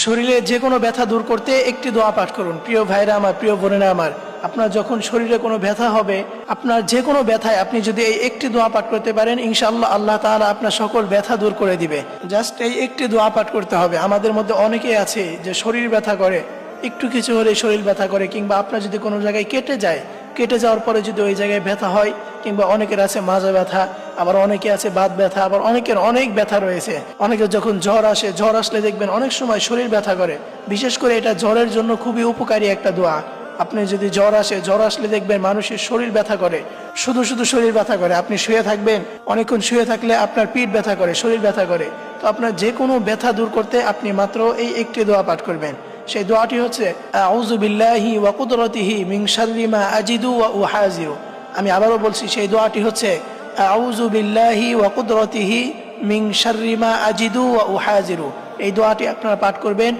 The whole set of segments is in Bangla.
শরীরে যে কোনো ব্যথা দূর করতে একটি দোয়া পাঠ করুন। প্রিয় ভাইরা আমার, প্রিয় বোনেরা আমার, আপনার যখন শরীরে কোনো ব্যথা হবে, আপনার যে কোনো ব্যথায় আপনি যদি এই একটি দোয়া পাঠ করতে পারেন, ইনশাআল্লাহ আল্লাহ তাআলা আপনার সকল ব্যথা দূর করে দিবে। জাস্ট এই একটি দোয়া পাঠ করতে হবে। আমাদের মধ্যে অনেকেই আছে যে শরীর ব্যথা করে, একটু কিছু হলে শরীর ব্যথা করে, কিংবা আপনার যদি কোনো জায়গায় কেটে যাওয়ার পরে যদি ওই জায়গায় ব্যথা হয়, কিংবা অনেকের আছে মাজা ব্যথা, আবার অনেকে আছে বাত ব্যথা, আবার অনেকের অনেক ব্যথা রয়েছে। অনেকের যখন জ্বর আসলে দেখবেন অনেক সময় শরীর ব্যথা করে। বিশেষ করে এটা জ্বরের জন্য খুবই উপকারী একটা দোয়া। আপনি যদি জ্বর আসলে দেখবেন মানুষের শরীর ব্যথা করে, শুধু শরীর ব্যথা করে। আপনি শুয়ে থাকবেন, অনেকক্ষণ শুয়ে থাকলে আপনার পিঠ ব্যথা করে, শরীর ব্যথা করে। তো আপনার যে কোনো ব্যথা দূর করতে আপনি মাত্র এই একটি দোয়া পাঠ করবেন। সেই দোয়াটি হচ্ছে আউযু বিল্লাহি ওয়া কুদরতিহি মিন শাররি মা আজিদু ওয়া উহাজিরু। আমি আবারও বলছি, সেই দোয়াটি হচ্ছে আউযু বিল্লাহি ওয়া কুদরতিহি মিন শাররি মা আজিদু ওয়া উহাজিরু। এই দোয়াটি আপনারা পাঠ করবেন।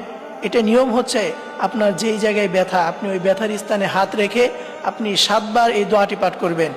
এটা নিয়ম হচ্ছে, আপনার যেই জায়গায় ব্যথা, আপনি ওই ব্যথার স্থানে হাত রেখে আপনি 7 বার এই দোয়াটি পাঠ করবেন।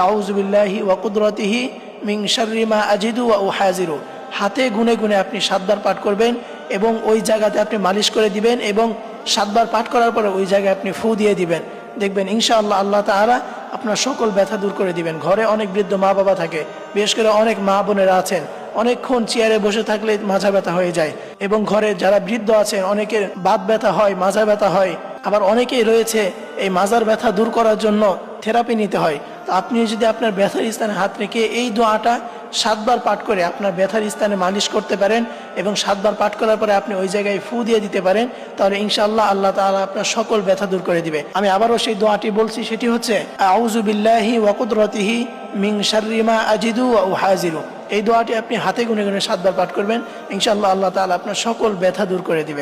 আউযু বিল্লাহি ওয়া কুদরতিহি মিন শাররি মা আজিদু ওয়া উহাজিরু। হাতে গুনে গুনে আপনি 7 বার পাঠ করবেন এবং ওই জায়গাতে আপনি মালিশ করে দিবেন, এবং 7 বার পাঠ করার পরে ওই জায়গায় আপনি ফু দিয়ে দিবেন। দেখবেন ইনশাআল্লাহ আল্লাহ তাআলা আপনার সকল ব্যথা দূর করে দিবেন। ঘরে অনেক বৃদ্ধ মা বাবা থাকে, বিশেষ করে অনেক মা বোনেরা আছেন, অনেকক্ষণ চেয়ারে বসে থাকলে মাজা ব্যথা হয়ে যায়, এবং ঘরে যারা বৃদ্ধ আছেন অনেকের বাত ব্যথা হয়, মাজা ব্যথা হয়। আবার অনেকেই রয়েছে এই মাজার ব্যথা দূর করার জন্য থেরাপি নিতে হয়। তো আপনি যদি আপনার ব্যথার স্থানে হাত রেখে এই দোয়াটা 7 বার পাঠ করে আপনার ব্যথার স্থানে মালিশ করতে পারেন, এবং 7 বার পাঠ করার পরে আপনি ওই জায়গায় ফু দিয়ে দিতে পারেন, তাহলে ইনশাআল্লাহ আল্লাহ তাআলা আপনার সকল ব্যথা দূর করে দিবে। আমি আবারও সেই দোয়াটি বলছি, সেটি হচ্ছে আউযু বিল্লাহি ওয়া কুদরতিহি মিন শাররি মা আজিদু ওয়া উহাজিরু। এই দোয়াটি আপনি হাতে গুনে গুনে 7 বার পাঠ করবেন। ইনশাআল্লাহ আল্লাহ তাআলা আপনার সকল ব্যথা দূর করে দিবে।